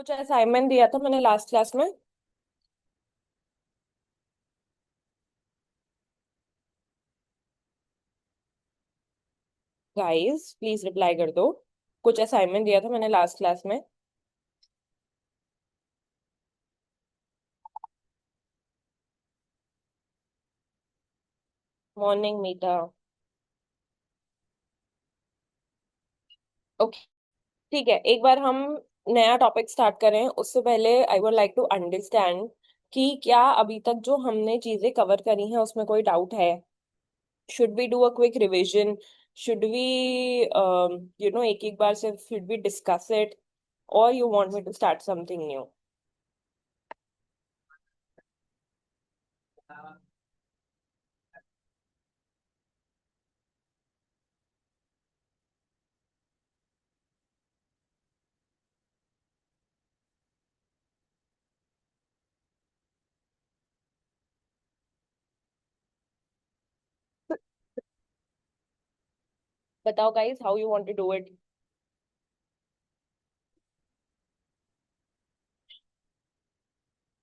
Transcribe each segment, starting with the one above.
कुछ असाइनमेंट दिया था मैंने लास्ट क्लास में। गाइस प्लीज रिप्लाई कर दो। कुछ असाइनमेंट दिया था मैंने लास्ट क्लास में। मॉर्निंग मीटा। ओके। ठीक है, एक बार हम नया टॉपिक स्टार्ट करें उससे पहले I would like to understand कि क्या अभी तक जो हमने चीजें कवर करी हैं उसमें कोई डाउट है। Should we do a quick revision? Should we एक एक बार से शुड वी डिस्कस इट, और you want me to start something new? बताओ guys, how you want to do it?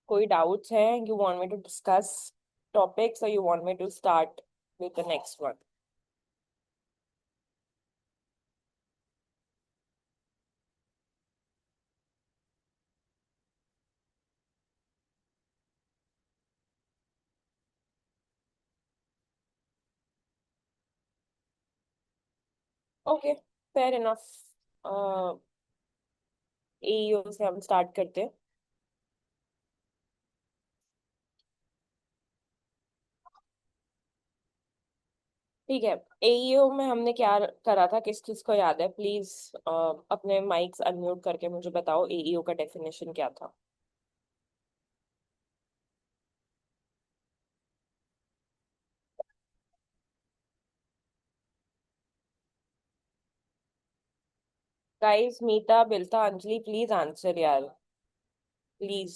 कोई डाउट्स हैं? You want me to discuss topics और you want me to start with the next one? Okay, fair enough. AEO से हम start करते हैं। ठीक है। एईओ में हमने क्या करा था, किस किस को याद है? प्लीज अपने माइक्स अनम्यूट करके मुझे बताओ एईओ का डेफिनेशन क्या था। Guys, Meeta, Bilta, Anjali, please answer यार, please.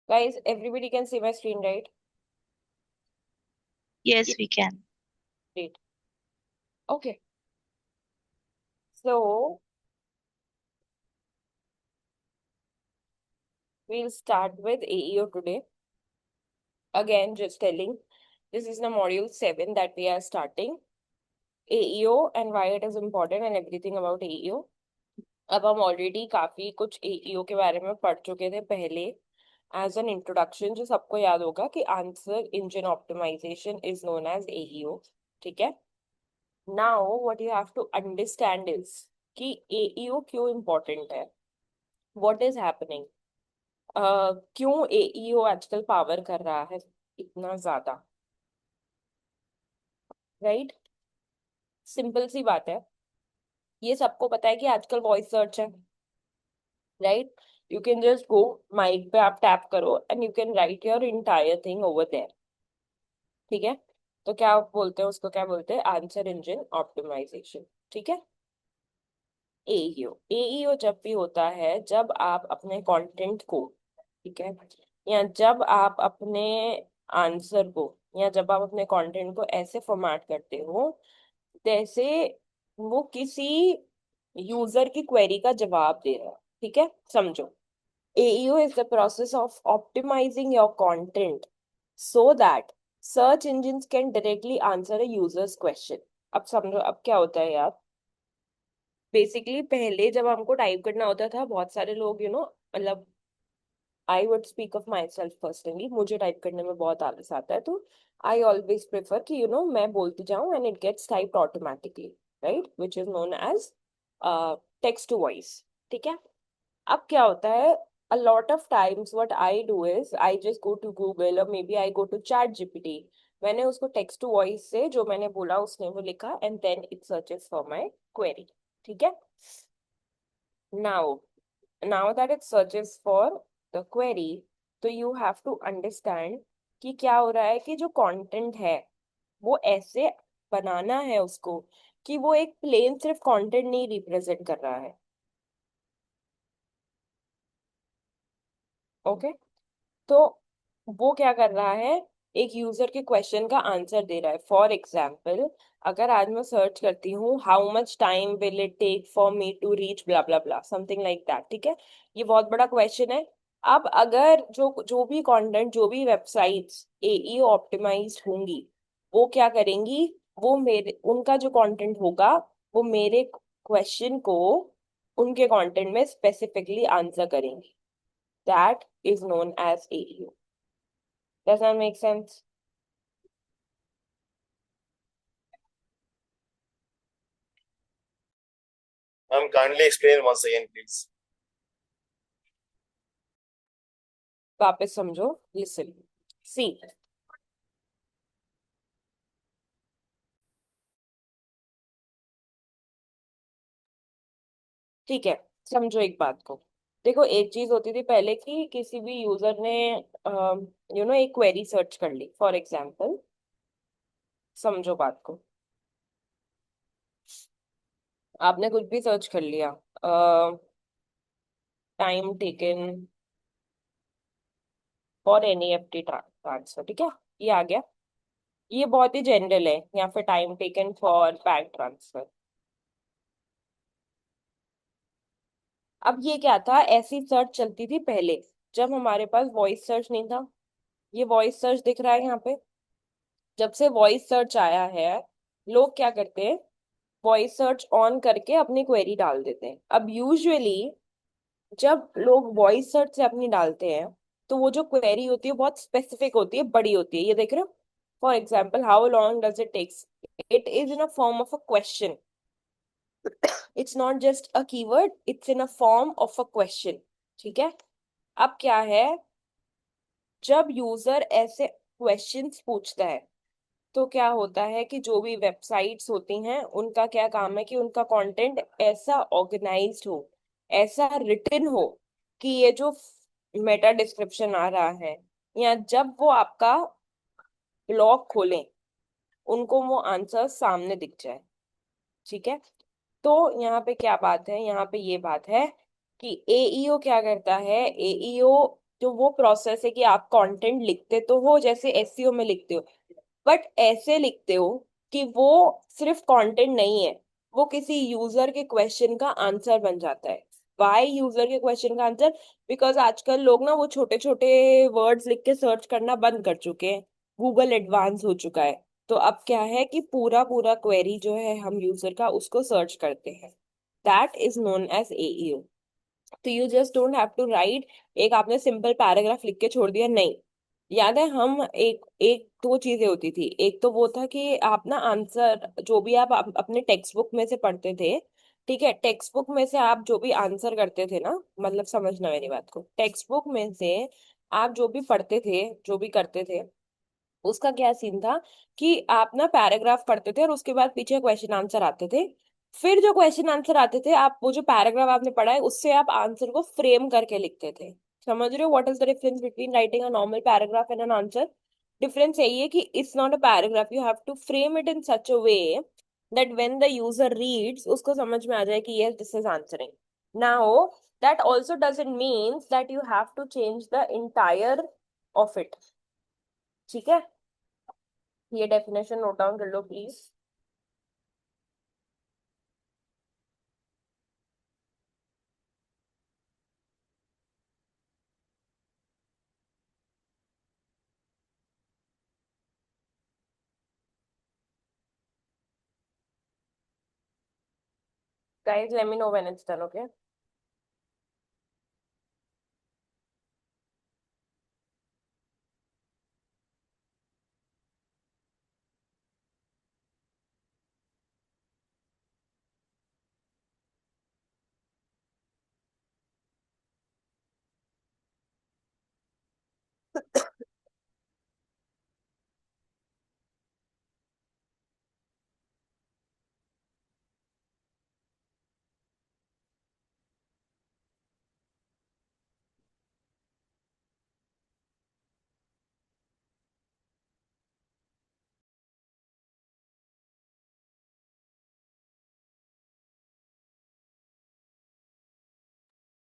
Guys, everybody can see my screen, right? Yes, we can. Great. Okay, so we'll start with AEO today. Again, just telling, this is the module 7 that we are starting. AEO and why it is important and everything about AEO. अब हम already काफी कुछ AEO के बारे में पढ़ चुके थे पहले। एज एन इंट्रोडक्शन जो सबको याद होगा कि answer engine optimisation is known as AEO. ठीक है। Now what you have to understand is कि एईओ क्यों इम्पोर्टेंट है, व्हाट इज हैपनिंग, क्यों एईओ आजकल पावर कर रहा है इतना ज्यादा। राइट? सिंपल सी बात है। ये सबको पता है कि आजकल वॉइस सर्च है। Right? You can just go, mic पे आप टैप करो and you can write your entire thing over there. ठीक है। तो क्या आप बोलते हैं उसको, क्या बोलते हैं? Answer engine optimisation. ठीक है। एईओ एईओ जब भी होता है जब आप अपने कंटेंट को, ठीक है, या जब आप अपने आंसर को, या जब आप अपने कंटेंट को ऐसे फॉर्मेट करते हो जैसे वो किसी यूजर की क्वेरी का जवाब दे रहा है। ठीक है, समझो। AEO is the process of optimizing your content so that search engines can directly answer a user's question. अब समझो, अब क्या होता है यार। बेसिकली पहले जब हमको टाइप करना होता था, बहुत सारे लोग मतलब I would speak of my self personally, मुझे टाइप करने में बहुत आलस आता है, तो आई ऑलवेज प्रेफर कि मैं बोलती जाऊं and it gets typed automatically. Right? Which is known as text to voice. ठीक है। अब क्या होता है, a lot of times what I do is I just go to Google or maybe I go to Chat GPT. मैंने उसको text to voice से जो मैंने बोला उसने वो लिखा and then it searches for my query. ठीक है। Now now that it searches for the query, तो यू हैव टू अंडरस्टैंड कि क्या हो रहा है, कि जो कंटेंट है वो ऐसे बनाना है उसको कि वो एक प्लेन सिर्फ कंटेंट नहीं रिप्रेजेंट कर रहा है। ओके। तो वो क्या कर रहा है, एक यूजर के क्वेश्चन का आंसर दे रहा है। फॉर एग्जाम्पल, अगर आज मैं सर्च करती हूँ how much time will it take for me to reach blah blah blah, something like that, ठीक है। ये बहुत बड़ा क्वेश्चन है। अब अगर जो जो भी कंटेंट, जो भी वेबसाइट्स एईओ ऑप्टिमाइज्ड होंगी, वो क्या करेंगी, वो मेरे उनका जो कंटेंट होगा, वो मेरे क्वेश्चन को उनके कंटेंट में स्पेसिफिकली आंसर करेंगी। That is known as AEO. Does that make sense? Kindly explain once again, please. वापस समझो, लिसन, सी। ठीक है, समझो एक बात को। देखो, एक चीज होती थी पहले कि किसी भी यूजर ने एक क्वेरी सर्च कर ली, फॉर एग्जांपल। समझो बात को। आपने कुछ भी सर्च कर लिया, time taken for NEFT transfer, ठीक है, ये आ गया। ये बहुत ही जनरल है, या फिर time taken for bank transfer. अब ये क्या था, ऐसी सर्च चलती थी पहले, जब हमारे पास वॉइस सर्च नहीं था। ये वॉइस सर्च दिख रहा है यहाँ पे। जब से वॉइस सर्च आया है, लोग क्या करते हैं, वॉइस सर्च ऑन करके अपनी क्वेरी डाल देते हैं। अब यूजुअली जब लोग वॉइस सर्च से अपनी डालते हैं, तो वो जो क्वेरी होती है बहुत स्पेसिफिक होती है, बड़ी होती है। ये देख रहे हो, for example, how long does it takes, it is in a form of a question. It's not just a keyword, it's in a form of a question, ठीक है। अब क्या है, जब यूजर ऐसे क्वेश्चंस पूछता है, तो क्या होता है कि जो भी वेबसाइट्स होती हैं, उनका क्या काम है कि उनका कंटेंट ऐसा ऑर्गेनाइज्ड हो, ऐसा रिटन हो, कि ये जो मेटा डिस्क्रिप्शन आ रहा है, या जब वो आपका ब्लॉग खोलें, उनको वो आंसर सामने दिख जाए, ठीक है। तो यहाँ पे क्या बात है, यहाँ पे ये बात है कि एईओ क्या करता है। एईओ जो वो प्रोसेस है कि आप कंटेंट लिखते तो हो जैसे एसईओ में लिखते हो, बट ऐसे लिखते हो कि वो सिर्फ कंटेंट नहीं है, वो किसी यूजर के क्वेश्चन का आंसर बन जाता है। वाई यूजर के क्वेश्चन का आंसर? बिकॉज आजकल लोग ना वो छोटे छोटे वर्ड्स लिख के सर्च करना बंद कर चुके हैं, गूगल एडवांस हो चुका है। तो अब क्या है कि पूरा पूरा क्वेरी जो है हम यूजर का, उसको सर्च करते हैं। That is known as AEO. तो you just don't have to write, एक आपने सिंपल पैराग्राफ लिख के छोड़ दिया, नहीं। याद है, हम एक एक दो चीजें होती थी। एक तो वो था कि आप ना आंसर जो भी आप अपने टेक्स्ट बुक में से पढ़ते थे, ठीक है, टेक्स्ट बुक में से आप जो भी आंसर करते थे ना, मतलब समझना मेरी बात को, टेक्स्ट बुक में से आप जो भी पढ़ते थे, जो भी करते थे, उसका क्या सीन था कि आप ना पैराग्राफ पढ़ते थे और उसके बाद पीछे क्वेश्चन आंसर आते थे। फिर जो क्वेश्चन आंसर आते थे, आप वो जो पैराग्राफ आपने पढ़ा है उससे आप आंसर को फ्रेम करके लिखते थे। समझ रहे हो what is the difference between writing a normal paragraph and an answer? Difference यही है कि it's not a paragraph, you have to frame it in such a way that when the user reads, उसको समझ में आ जाए कि yes, this is answering. Now that also doesn't means that you have to change the entire of it, ठीक है। ये definition note down कर लो please. Guys, let me know when it's done, okay.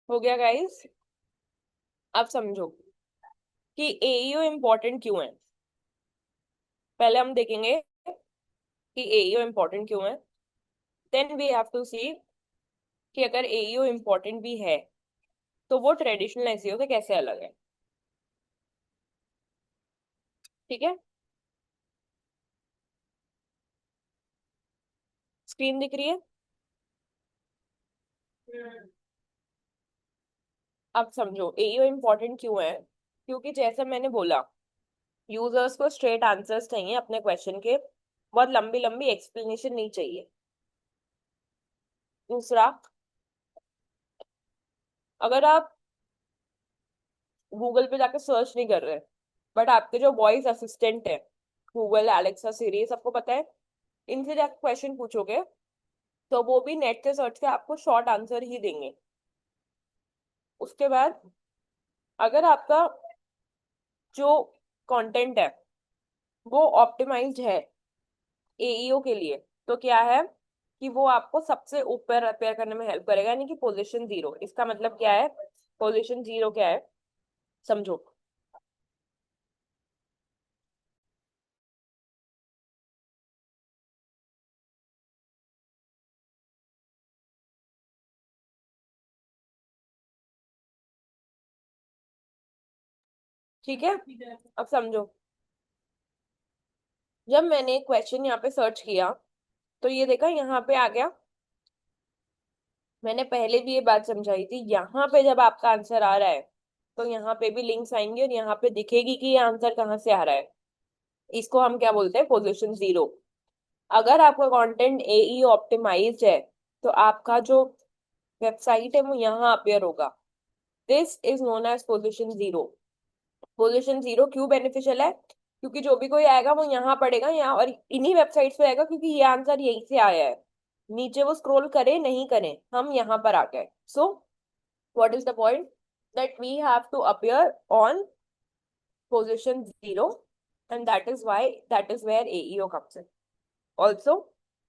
हो गया गाइस? अब समझो। कि AEO important क्यों है। पहले हम देखेंगे कि एईओ इम्पोर्टेंट क्यों है, देन वी हैव टू सी कि अगर एईओ इम्पोर्टेंट भी है तो वो ट्रेडिशनल एसईओ से कैसे अलग है। ठीक है, स्क्रीन दिख रही है। अब समझो एईओ इम्पोर्टेंट क्यों है, क्योंकि जैसा मैंने बोला यूजर्स को स्ट्रेट आंसर्स चाहिए अपने क्वेश्चन के, बहुत लंबी लंबी एक्सप्लेनेशन नहीं चाहिए। दूसरा, अगर आप गूगल पे जाके सर्च नहीं कर रहे बट आपके जो वॉइस असिस्टेंट है, गूगल, एलेक्सा, सिरी, सबको पता है, इनसे जाके क्वेश्चन पूछोगे तो वो भी नेट से सर्च के आपको शॉर्ट आंसर ही देंगे। उसके बाद अगर आपका जो कंटेंट है वो ऑप्टिमाइज्ड है एईओ के लिए, तो क्या है कि वो आपको सबसे ऊपर अपेयर करने में हेल्प करेगा, यानी कि पोजीशन 0। इसका मतलब क्या है, पोजीशन 0 क्या है, समझो। ठीक है, अब समझो, जब मैंने क्वेश्चन यहाँ पे सर्च किया तो ये देखा यहाँ पे आ गया। मैंने पहले भी ये बात समझाई थी, यहाँ पे जब आपका आंसर आ रहा है तो यहाँ पे भी लिंक्स आएंगे और यहाँ पे दिखेगी कि ये आंसर कहाँ से आ रहा है। इसको हम क्या बोलते हैं, पोजीशन 0। अगर आपका कंटेंट एई ऑप्टिमाइज्ड है तो आपका जो वेबसाइट है वो यहाँ अपेयर होगा। This is known as position 0। Position 0 क्यों बेनिफिशियल है, क्योंकि जो भी कोई आएगा वो यहाँ पढ़ेगा यहाँ, और इन्हीं वेबसाइट्स पे आएगा क्योंकि ये आंसर यहीं से आया है। नीचे वो स्क्रॉल करे नहीं करे, हम यहाँ पर आ गए। So what is the point, that we have to appear on position 0, and that is where AEO comes in. Also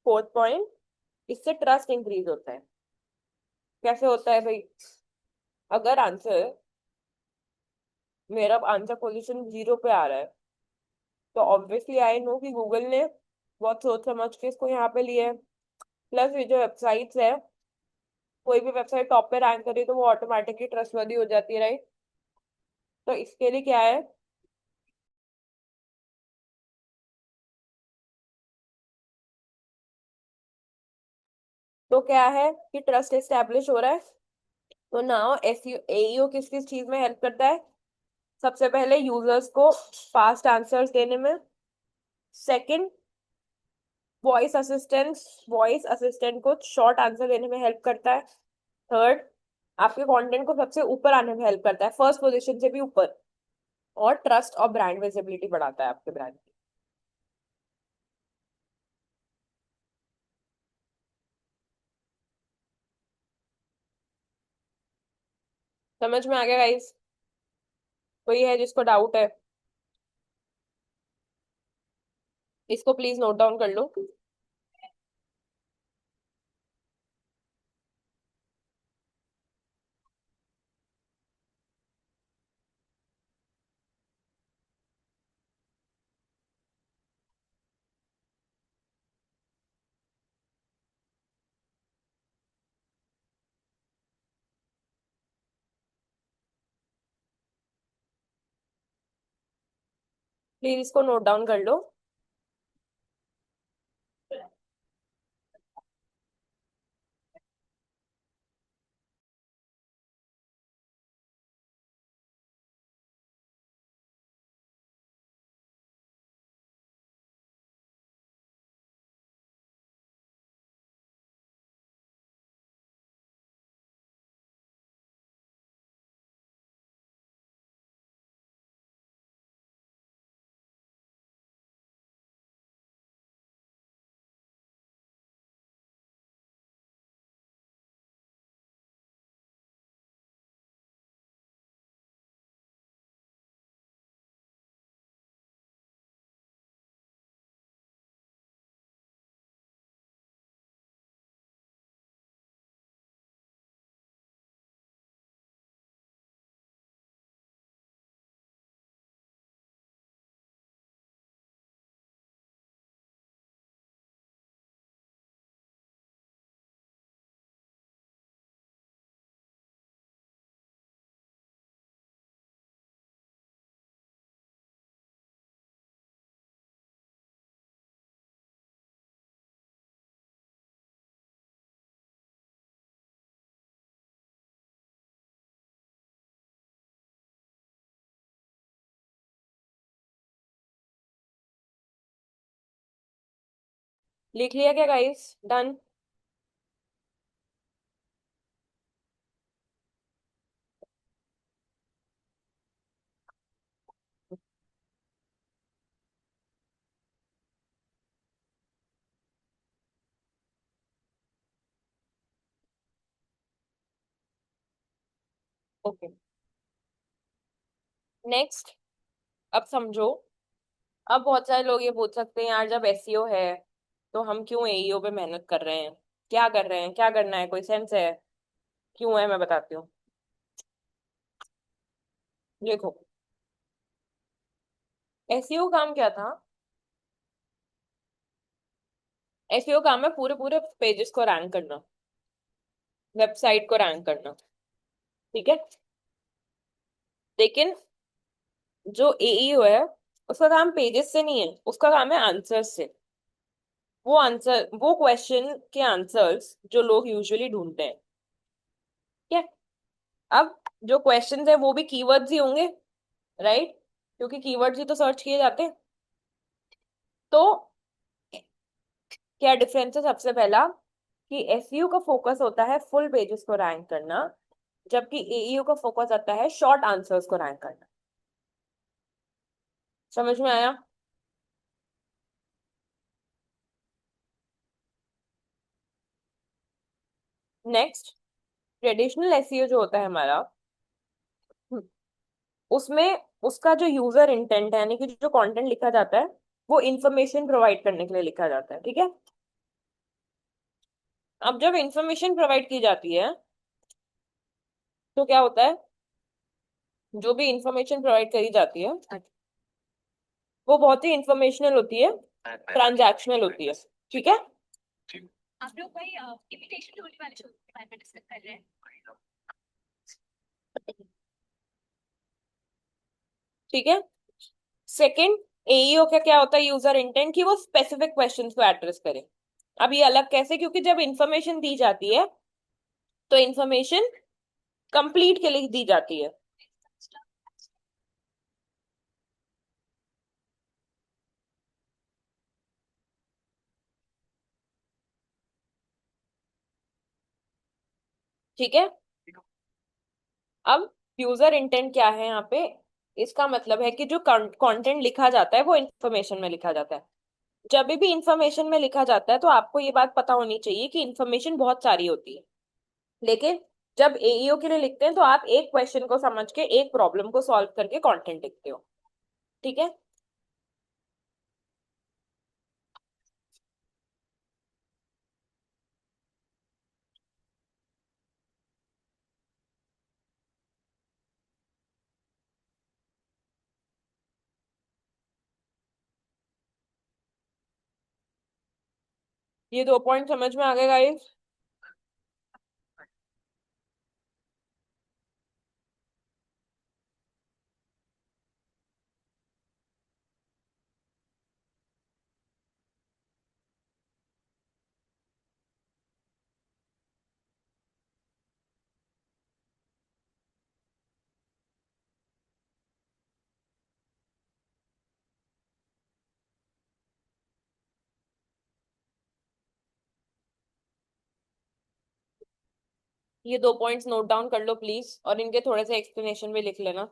fourth point, इससे ट्रस्ट इंक्रीज होता है। कैसे होता है भाई, अगर आंसर, मेरा आंसर पोजीशन 0 पे आ रहा है तो ऑब्वियसली आई नो कि गूगल ने बहुत सोच समझ के इसको यहाँ पे लिया है। प्लस ये जो वेबसाइट्स है, कोई भी वेबसाइट टॉप पे रैंक करी तो वो ऑटोमेटिकली ट्रस्टवर्दी हो जाती है, राइट। तो इसके लिए क्या है, तो क्या है कि ट्रस्ट एस्टेब्लिश हो रहा है। तो नाउ एईओ किस किस चीज में हेल्प करता है, सबसे पहले यूजर्स को फास्ट आंसर्स देने में। सेकंड, वॉइस असिस्टेंट को शॉर्ट आंसर देने में हेल्प करता है। थर्ड, आपके कंटेंट को सबसे ऊपर आने में हेल्प करता है, फर्स्ट पोजीशन से भी ऊपर। और ट्रस्ट और ब्रांड विजिबिलिटी बढ़ाता है आपके ब्रांड की। समझ में आ गया गाइस, कोई है जिसको डाउट है, इसको प्लीज नोट डाउन कर लो। प्लीज इसको नोट डाउन कर लो। लिख लिया क्या गाइस? डन? Okay, next. अब समझो। अब बहुत सारे लोग ये पूछ सकते हैं, यार जब एसईओ है तो हम क्यों एईओ पे मेहनत कर रहे हैं? क्या कर रहे हैं? क्या करना है? कोई सेंस है? क्यों है? मैं बताती हूँ। देखो, एसईओ काम क्या था? एसईओ काम है पूरे पूरे पेजेस को रैंक करना, वेबसाइट को रैंक करना। ठीक है। लेकिन जो एईओ है, उसका काम पेजेस से नहीं है, उसका काम है आंसर्स से। वो आंसर, वो क्वेश्चन के आंसर्स जो लोग यूजुअली ढूंढते हैं। ठीक है। अब जो क्वेश्चंस है वो भी कीवर्ड्स ही होंगे, राइट? क्योंकि कीवर्ड्स ही तो सर्च किए जाते हैं। तो क्या डिफरेंस है? सबसे पहला कि एसईओ का फोकस होता है फुल पेजेस को रैंक करना, जबकि एईओ का फोकस आता है शॉर्ट आंसर्स को रैंक करना। समझ में आया? नेक्स्ट, ट्रेडिशनल एसईओ जो होता है हमारा, उसमें उसका जो यूजर इंटेंट है, यानी कि जो कंटेंट लिखा जाता है, वो इंफॉर्मेशन प्रोवाइड करने के लिए लिखा जाता है। ठीक है। अब जब इंफॉर्मेशन प्रोवाइड की जाती है तो क्या होता है? जो भी इंफॉर्मेशन प्रोवाइड करी जाती है वो बहुत ही इंफॉर्मेशनल होती है, ट्रांजैक्शनल होती है। ठीक है। आप लोग भाई इमिटेशन ढूंढने वाले शो के बारे में डिस्कस कर रहे हैं। ठीक है। सेकंड, एईओ का क्या होता है यूजर इंटेंट, कि वो स्पेसिफिक क्वेश्चंस को एड्रेस करे। अब ये अलग कैसे? क्योंकि जब इंफॉर्मेशन दी जाती है तो इंफॉर्मेशन कंप्लीट के लिए दी जाती है। ठीक है। अब यूजर इंटेंट क्या है यहाँ पे? इसका मतलब है कि जो कंटेंट लिखा जाता है वो इंफॉर्मेशन में लिखा जाता है। जब भी इंफॉर्मेशन में लिखा जाता है तो आपको ये बात पता होनी चाहिए कि इंफॉर्मेशन बहुत सारी होती है। लेकिन जब एईओ के लिए लिखते हैं तो आप एक क्वेश्चन को समझ के, एक प्रॉब्लम को सॉल्व करके कंटेंट लिखते हो। ठीक है। ये दो पॉइंट समझ में आ गए गाइस? ये दो पॉइंट्स नोट डाउन कर लो प्लीज, और इनके थोड़े से एक्सप्लेनेशन भी लिख लेना।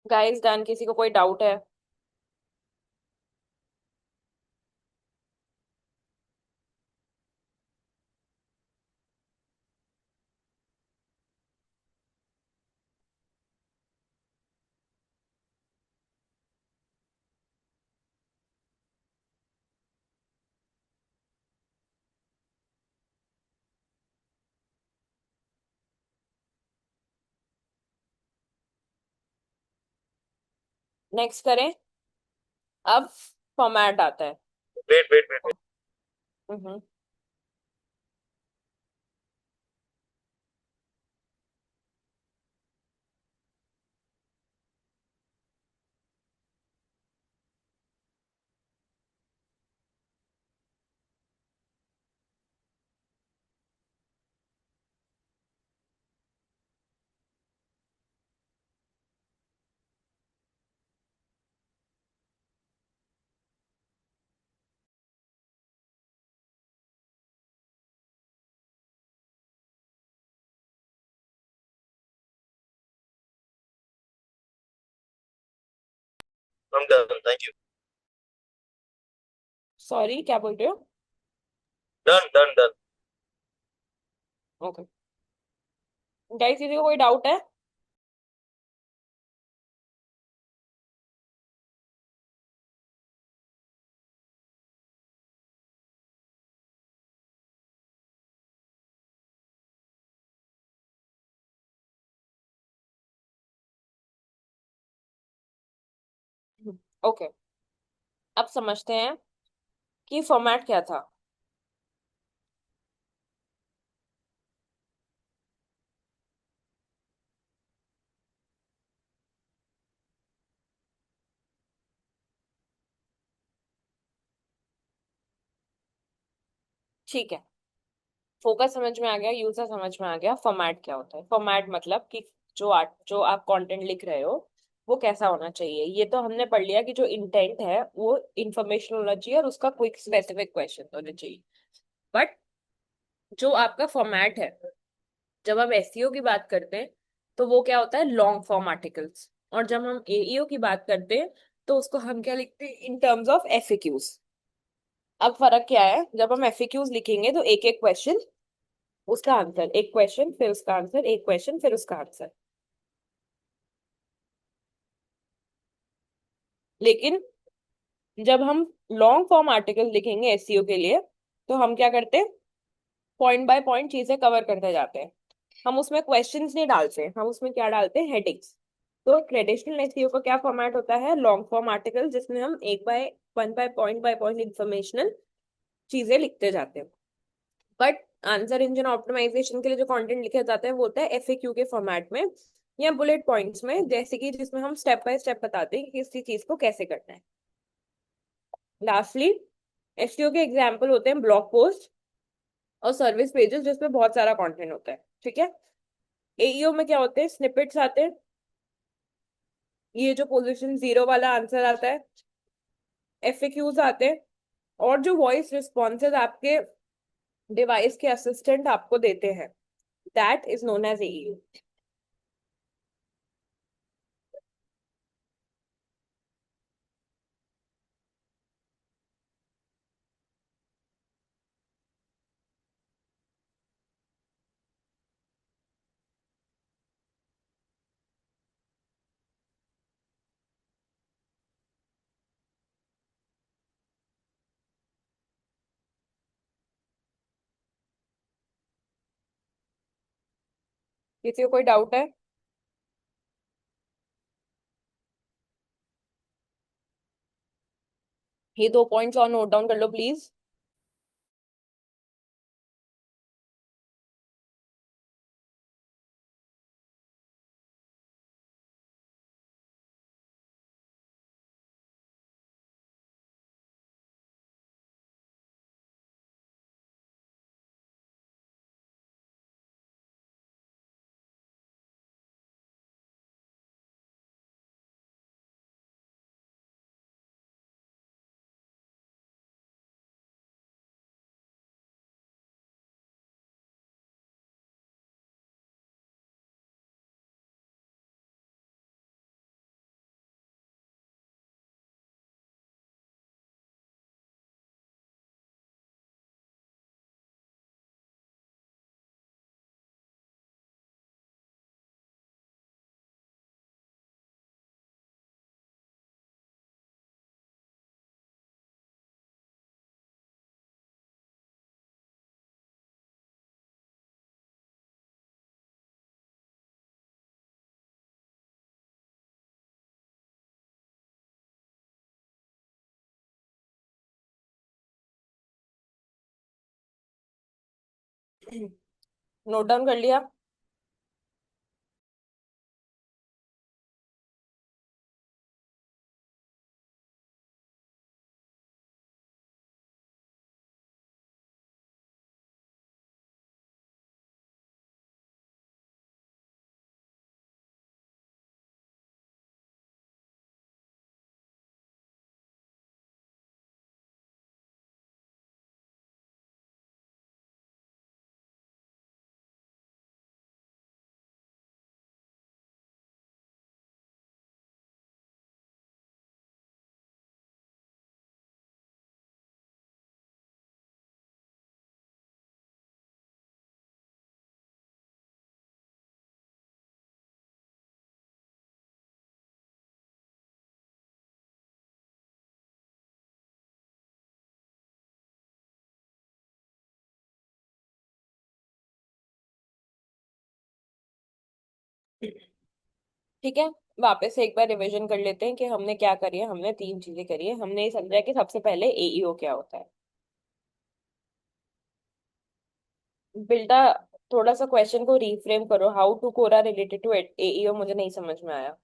Guys done? किसी को कोई डाउट है? नेक्स्ट करें। अब फॉर्मेट आता है। Wait. Hmm. I'm done. Thank you. Sorry, क्या बोल रहे हो? Done. ओके। गाइस, किसी को कोई डाउट है? ओके। अब समझते हैं कि फॉर्मेट क्या था। ठीक है, फोकस समझ में आ गया, यूजर समझ में आ गया। फॉर्मेट क्या होता है? फॉर्मेट मतलब कि जो आप कंटेंट लिख रहे हो वो कैसा होना चाहिए। ये तो हमने पढ़ लिया कि जो इंटेंट है वो इंफॉर्मेशन होना चाहिए और उसका क्विक स्पेसिफिक क्वेश्चन होना चाहिए। बट जो आपका फॉर्मेट है, जब हम एसईओ की बात करते हैं तो वो क्या होता है? Long form articles. और जब हम एईओ की बात करते हैं तो उसको हम क्या लिखते हैं? इन टर्म्स ऑफ एफएक्यूज। अब फर्क क्या है? जब हम एफएक्यूज लिखेंगे तो एक एक क्वेश्चन, उसका आंसर, एक क्वेश्चन फिर उसका आंसर, एक क्वेश्चन फिर उसका आंसर। लेकिन जब हम लॉन्ग फॉर्म आर्टिकल लिखेंगे एसईओ के लिए तो हम क्या करते हैं? पॉइंट बाय पॉइंट चीजें कवर करते जाते हैं। हम उसमें क्वेश्चंस नहीं डालते, हम उसमें क्या डालते हैं? हेडिंग्स। तो ट्रेडिशनल एसईओ का क्या फॉर्मेट होता है? लॉन्ग फॉर्म आर्टिकल, जिसमें हम एक बाय पॉइंट इंफॉर्मेशनल चीजें लिखते जाते हैं। बट आंसर इंजन ऑप्टिमाइजेशन के लिए जो कंटेंट लिखा जाता है वो होता है एफएक्यू के फॉर्मेट में या बुलेट पॉइंट्स में, जैसे कि जिसमें हम स्टेप बाय स्टेप बताते हैं कि किसी चीज को कैसे करना है। लास्टली, एसईओ के एग्जांपल होते हैं ब्लॉग पोस्ट और सर्विस पेजेस, जिसमें बहुत सारा कंटेंट होता है। ठीक है। एईओ में क्या होते हैं? स्निपेट्स आते हैं, ये जो पोजीशन जीरो वाला आंसर आता है, एफएक्यूज आते हैं, और जो वॉइस रिस्पॉन्सेज आपके डिवाइस के असिस्टेंट आपको देते हैं, that is known as AEO. किसी को कोई डाउट है? ये 2 पॉइंट्स और नोट डाउन कर लो प्लीज। नोट डाउन कर लिया? ठीक है, वापस से एक बार रिवीजन कर लेते हैं कि हमने क्या करी है। हमने तीन चीजें करी है। हमने ये समझा कि सबसे पहले एईओ क्या होता है। बिल्डा, थोड़ा सा क्वेश्चन को रीफ्रेम करो। How to Quora related to AEO, मुझे नहीं समझ में आया।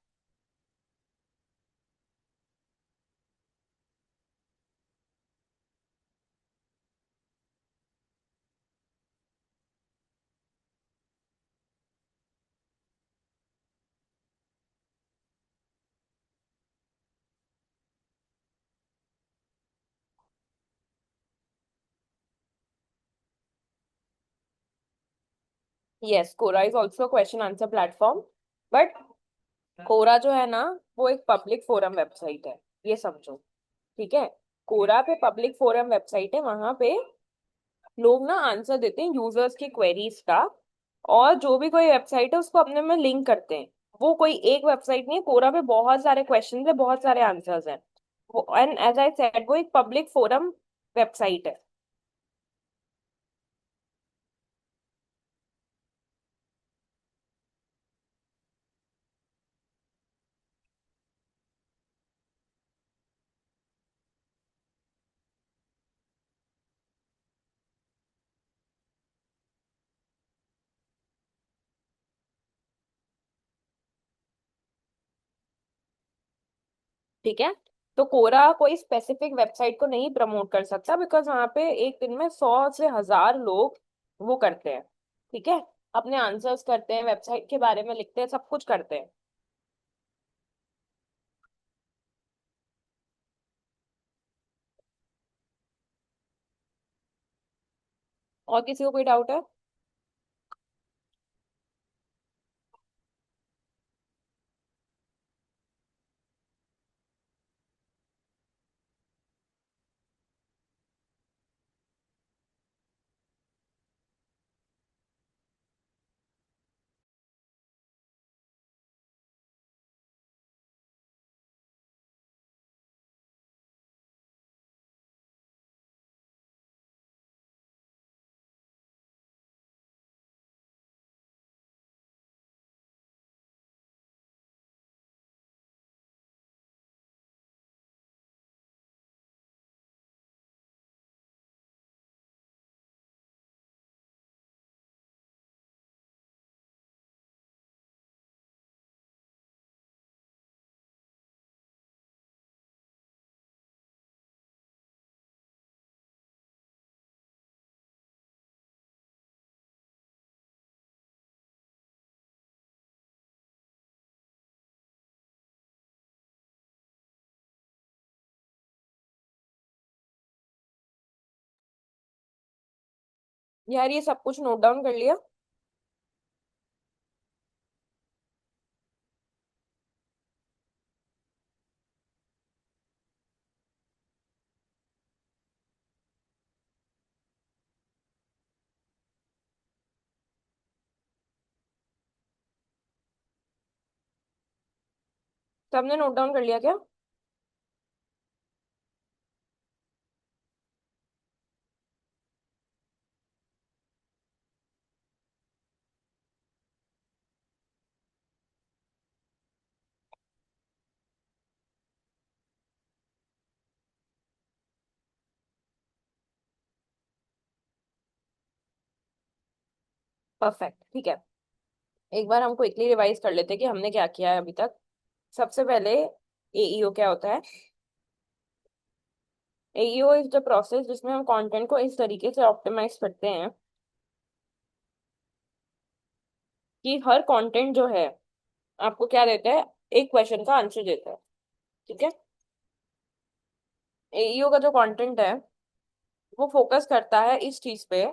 Yes, Quora is also question answer platform, but Quora जो है ना, वो एक पब्लिक फोरम वेबसाइट है, ये समझो। ठीक है, कोरा पे पब्लिक फोरम वेबसाइट है, वहां पे लोग ना आंसर देते हैं यूजर्स की क्वेरीज का। और जो भी कोई वेबसाइट है उसको अपने में लिंक करते हैं। वो कोई एक वेबसाइट नहीं है, कोरा पे बहुत सारे क्वेश्चंस है, बहुत सारे आंसर्स हैं। वो, एंड एज आई सेड, वो एक पब्लिक फोरम वेबसाइट है। ठीक है, तो कोरा कोई स्पेसिफिक वेबसाइट को नहीं प्रमोट कर सकता, बिकॉज वहां पे एक दिन में 100 से 1000 लोग वो करते हैं। ठीक है, अपने आंसर्स करते हैं, वेबसाइट के बारे में लिखते हैं, सब कुछ करते हैं। और किसी को कोई डाउट है? यार ये सब कुछ नोट डाउन कर लिया? सबने नोट डाउन कर लिया क्या? परफेक्ट, ठीक है। एक बार हम क्विकली रिवाइज कर लेते हैं कि हमने क्या किया है अभी तक। सबसे पहले एईओ क्या होता है? एईओ इज द प्रोसेस जिसमें हम कंटेंट को इस तरीके से ऑप्टिमाइज करते हैं कि हर कंटेंट जो है आपको क्या देता है, एक क्वेश्चन का आंसर देता है। ठीक है। एईओ का जो कंटेंट है वो फोकस करता है इस चीज पे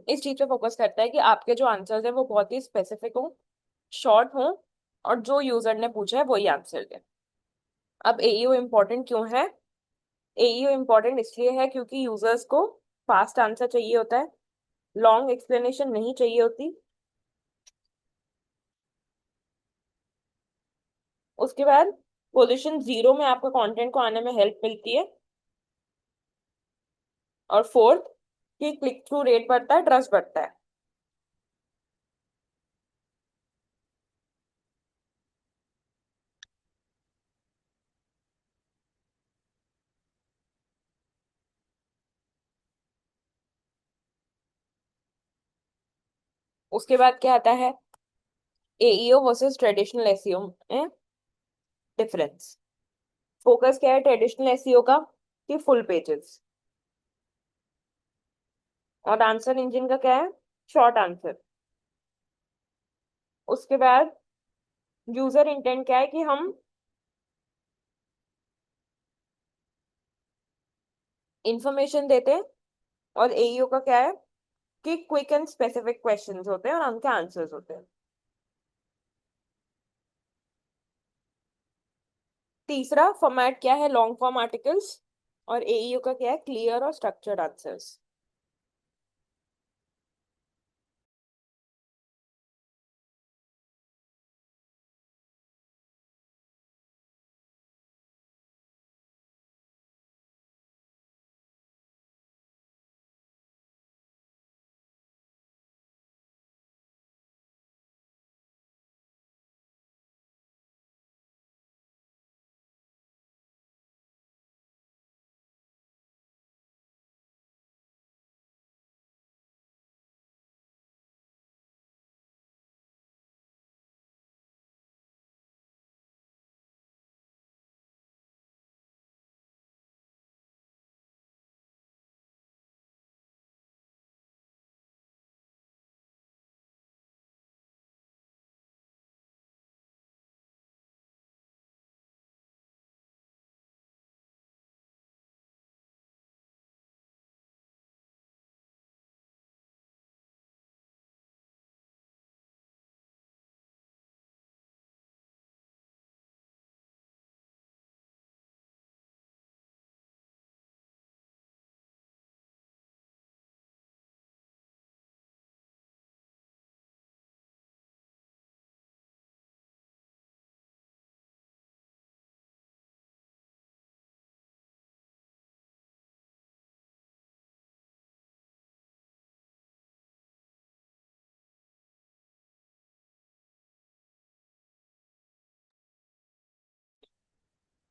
इस चीज पे फोकस करता है कि आपके जो आंसर्स है वो बहुत ही स्पेसिफिक हो, शॉर्ट हो, और जो यूजर ने पूछा है वही आंसर दे। अब एईओ इम्पोर्टेंट क्यों है? एईओ इम्पोर्टेंट इसलिए है क्योंकि यूजर्स को फास्ट आंसर चाहिए होता है, लॉन्ग एक्सप्लेनेशन नहीं चाहिए होती। उसके बाद पोजीशन 0 में आपको कंटेंट को आने में हेल्प मिलती है। और फोर्थ, कि क्लिक थ्रू रेट बढ़ता है, ट्रस्ट बढ़ता है। उसके बाद क्या आता है? एईओ वर्सेस ट्रेडिशनल एसईओ में डिफरेंस। फोकस क्या है ट्रेडिशनल एसईओ का? कि फुल पेजेस। और आंसर इंजन का क्या है? Short answer. उसके बाद यूजर इंटेंट क्या है? कि हम इंफॉर्मेशन देते हैं। और एईओ का क्या है? कि क्विक एंड स्पेसिफिक क्वेश्चंस होते हैं और उनके आंसर्स होते हैं। तीसरा फॉर्मेट क्या है? Long form articles. और एईओ का क्या है? क्लियर और स्ट्रक्चर्ड आंसर्स।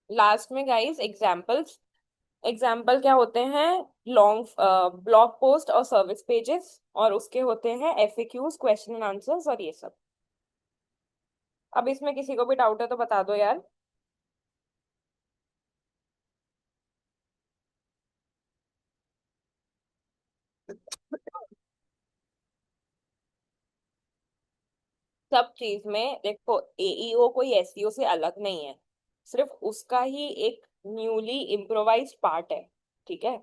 लास्ट में गाइस एग्जांपल्स। एग्जाम्पल क्या होते हैं? लॉन्ग ब्लॉग पोस्ट और सर्विस पेजेस, और उसके होते हैं एफएक्यूज, क्वेश्चन एंड आंसर्स, और ये सब। अब इसमें किसी को भी डाउट है तो बता दो यार। सब चीज में देखो, एईओ कोई एसईओ से अलग नहीं है, सिर्फ उसका ही एक न्यूली इम्प्रोवाइज्ड पार्ट है। ठीक है।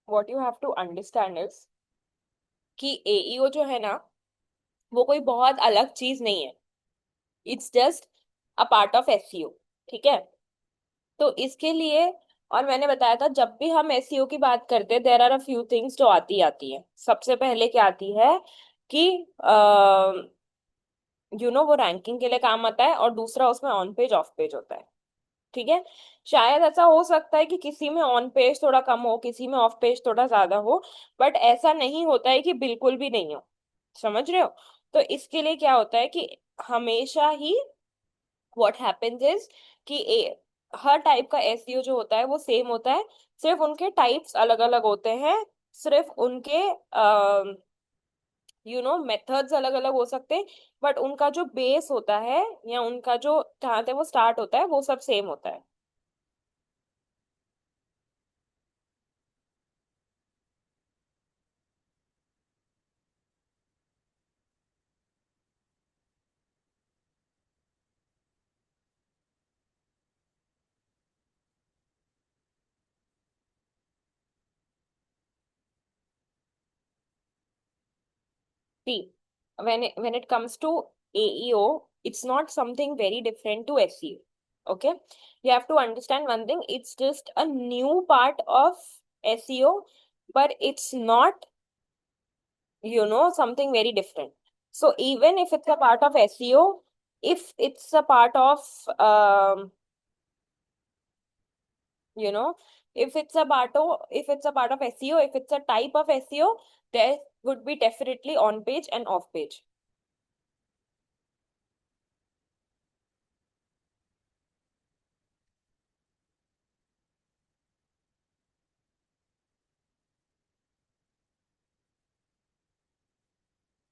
What you have to understand is कि एईओ जो है ना, वो कोई बहुत अलग चीज नहीं है। It's just a part of SEO. ठीक है। तो इसके लिए, और मैंने बताया था जब भी हम एसईओ की बात करते हैं there are a few things जो आती है। सबसे पहले क्या आती है? कि वो रैंकिंग के लिए काम आता है, और दूसरा उसमें ऑन पेज ऑफ पेज होता है। ठीक है। शायद ऐसा हो सकता है कि किसी में ऑन पेज थोड़ा कम हो, किसी में ऑफ पेज थोड़ा ज्यादा हो, बट ऐसा नहीं होता है कि बिल्कुल भी नहीं हो। समझ रहे हो? तो इसके लिए क्या होता है कि हमेशा ही व्हाट हैपेंस इज कि हर टाइप का एसईओ जो होता है वो सेम होता है, सिर्फ उनके टाइप्स अलग अलग होते हैं, सिर्फ उनके मेथड्स अलग अलग हो सकते हैं, बट उनका जो बेस होता है या उनका जो जहाँ से वो स्टार्ट होता है वो सब सेम होता है। See, when it comes to AEO, it's not something very different to SEO. Okay, you have to understand one thing. It's just a new part of SEO, but it's not, something very different. So even if it's a part of SEO, if it's a part of you know, if it's a part of SEO, if it's a type of SEO, there would be definitely on page and off page.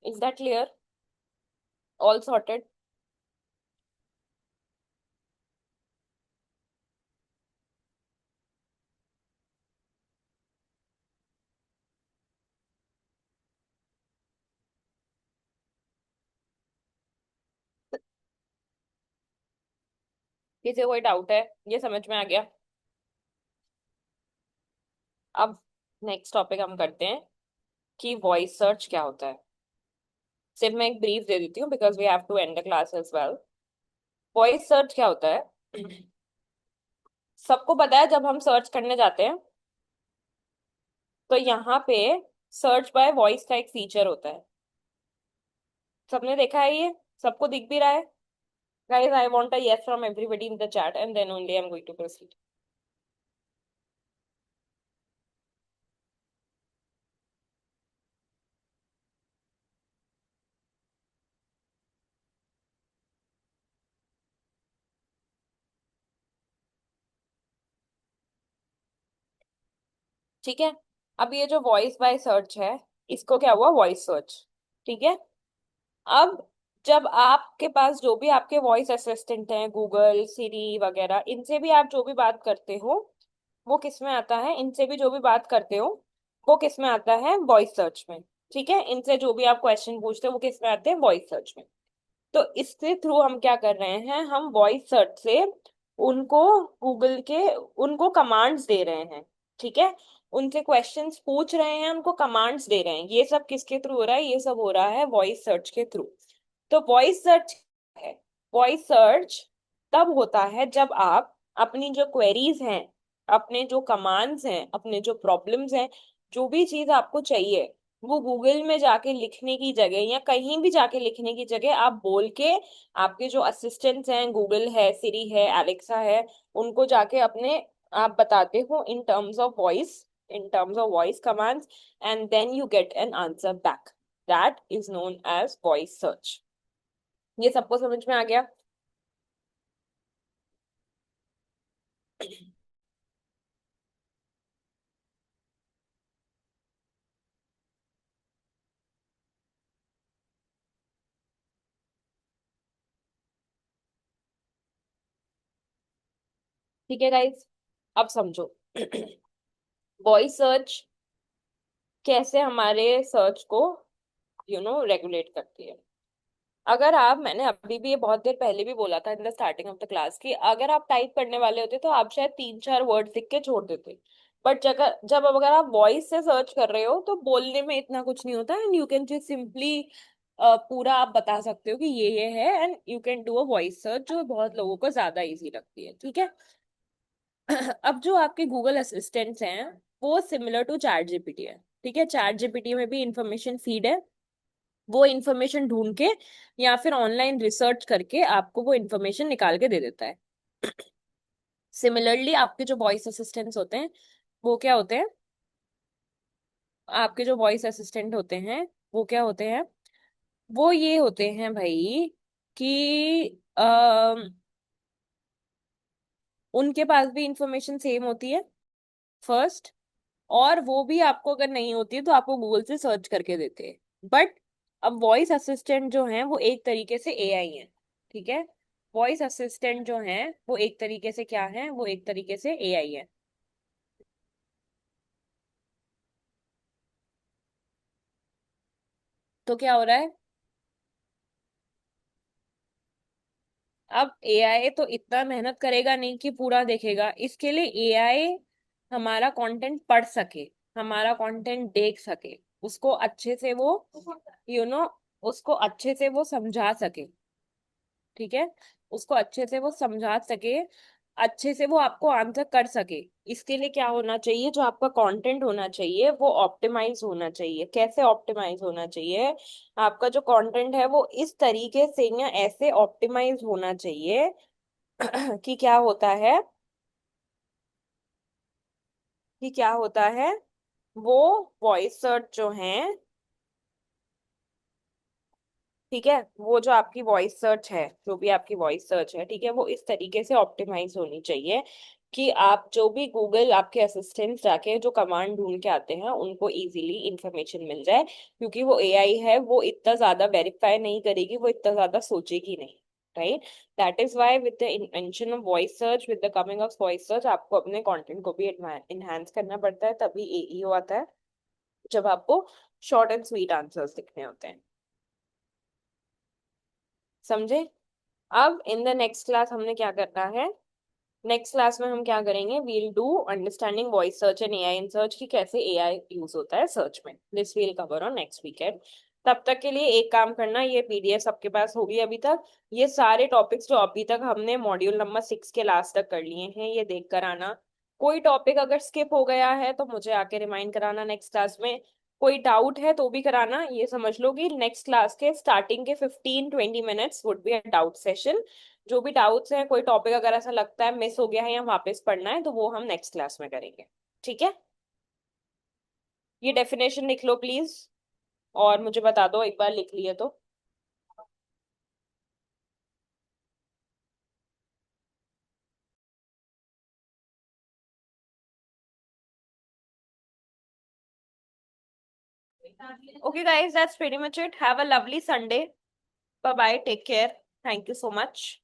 Is that clear? All sorted? किसी को कोई doubt है? ये समझ में आ गया? अब next topic हम करते हैं कि वॉइस सर्च क्या होता है। सिर्फ मैं एक ब्रीफ दे देती हूँ because we have to end the class as well. Voice search क्या होता है? सबको पता है जब हम सर्च करने जाते हैं तो यहाँ पे सर्च बाय वॉइस का एक फीचर होता है। सबने देखा है ये? सबको दिख भी रहा है? Guys, I want a yes from everybody in the chat and then only I am going to proceed. ठीक है, अब ये जो वॉइस बाय सर्च है, इसको क्या हुआ? Voice search. ठीक है। अब जब आपके पास जो भी आपके वॉइस असिस्टेंट हैं, गूगल, सिरी वगैरह, इनसे भी आप जो भी बात करते हो वो किस में आता है? इनसे भी जो भी बात करते हो वो किस में आता है? वॉइस सर्च में। ठीक है, इनसे जो भी आप क्वेश्चन पूछते हो वो किस में आते हैं? वॉइस सर्च में। तो इसके थ्रू हम क्या कर रहे हैं? हम वॉइस सर्च से उनको गूगल के उनको कमांड्स दे रहे हैं। ठीक है, उनसे क्वेश्चंस पूछ रहे हैं, उनको कमांड्स दे रहे हैं। ये सब किसके थ्रू हो रहा है? ये सब हो रहा है वॉइस सर्च के थ्रू। तो वॉइस सर्च है, वॉइस सर्च तब होता है जब आप अपनी जो क्वेरीज हैं, अपने जो कमांड्स हैं, अपने जो प्रॉब्लम्स हैं, जो भी चीज आपको चाहिए, वो गूगल में जाके लिखने की जगह या कहीं भी जाके लिखने की जगह आप बोल के, आपके जो असिस्टेंट्स हैं, गूगल है, सिरी है, एलेक्सा है, उनको जाके अपने आप बताते हो in terms of voice commands, and then you get an answer back. That is known as voice search. ये सबको समझ में आ गया? ठीक है गाइस, अब समझो वॉइस सर्च कैसे हमारे सर्च को रेगुलेट करती है। अगर आप मैंने अभी भी, ये बहुत देर पहले भी बोला था in the starting of the class, कि अगर आप टाइप करने वाले होते तो आप शायद 3-4 वर्ड लिख के छोड़ देते, बट जगह जब अब अगर आप वॉइस से सर्च कर रहे हो तो बोलने में इतना कुछ नहीं होता, and you can just simply पूरा आप बता सकते हो कि ये है, and you can do a voice search, जो बहुत लोगों को ज्यादा इजी लगती है। ठीक है। अब जो आपके गूगल असिस्टेंट्स हैं वो सिमिलर टू चैट जीपीटी है। ठीक है, चैट जीपीटी में भी इंफॉर्मेशन फीड है, वो इंफॉर्मेशन ढूंढ के या फिर ऑनलाइन रिसर्च करके आपको वो इंफॉर्मेशन निकाल के दे देता है। सिमिलरली आपके जो वॉइस असिस्टेंट्स होते हैं वो क्या होते हैं? आपके जो वॉइस असिस्टेंट होते हैं वो क्या होते हैं? वो ये होते हैं भाई कि उनके पास भी इंफॉर्मेशन सेम होती है फर्स्ट, और वो भी आपको अगर नहीं होती है तो आपको गूगल से सर्च करके देते हैं। बट अब वॉइस असिस्टेंट जो है वो एक तरीके से एआई है, ठीक है। वॉइस असिस्टेंट जो है वो एक तरीके से क्या है, वो एक तरीके से एआई है। तो क्या हो रहा है, अब एआई तो इतना मेहनत करेगा नहीं कि पूरा देखेगा, इसके लिए एआई हमारा कंटेंट पढ़ सके, हमारा कंटेंट देख सके, उसको अच्छे से वो यू you नो उसको अच्छे से वो समझा सके, ठीक है। उसको अच्छे से वो समझा सके, अच्छे से वो आपको आंसर कर सके। इसके लिए क्या होना चाहिए, जो आपका कंटेंट होना चाहिए वो ऑप्टिमाइज होना चाहिए। कैसे ऑप्टिमाइज होना चाहिए, आपका जो कंटेंट है वो इस तरीके से या ऐसे ऑप्टिमाइज होना चाहिए कि क्या होता है, कि क्या होता है, वो वॉइस सर्च जो है, ठीक है, वो जो आपकी वॉइस सर्च है, जो भी आपकी वॉइस सर्च है, ठीक है, वो इस तरीके से ऑप्टिमाइज होनी चाहिए कि आप जो भी गूगल आपके असिस्टेंट जाके जो कमांड ढूंढ के आते हैं उनको इजीली इंफॉर्मेशन मिल जाए। क्योंकि वो एआई है, वो इतना ज्यादा वेरीफाई नहीं करेगी, वो इतना ज्यादा सोचेगी नहीं, right. That is why with the invention of voice search, with the coming of voice search, आपको अपने कंटेंट को भी इनहेंस करना पड़ता है, तभी एईओ आता है, जब आपको शॉर्ट एंड स्वीट आंसर्स दिखने होते हैं। समझे। अब इन द नेक्स्ट क्लास हमने क्या करना है, नेक्स्ट क्लास में हम क्या करेंगे, we'll do understanding voice search and AI in search, की कैसे एआई यूज होता है सर्च में। This will cover on next weekend. तब तक के लिए एक काम करना, ये पीडीएफ सबके पास होगी अभी तक, ये सारे टॉपिक्स जो अभी तक हमने मॉड्यूल नंबर 6 के लास्ट तक कर लिए हैं ये देख कर आना। कोई टॉपिक अगर स्किप हो गया है तो मुझे आके रिमाइंड कराना नेक्स्ट क्लास में। कोई डाउट है तो भी कराना, ये समझ लो कि नेक्स्ट क्लास के स्टार्टिंग के 15-20 minutes would be a doubt session. जो भी डाउट्स हैं, कोई टॉपिक अगर ऐसा लगता है मिस हो गया है या वापस पढ़ना है, तो वो हम नेक्स्ट क्लास में करेंगे, ठीक है। ये डेफिनेशन लिख लो प्लीज, और मुझे बता दो एक बार लिख लिए तो। Okay guys, that's pretty much it. Have a lovely Sunday. Bye bye, take care. Thank you so much.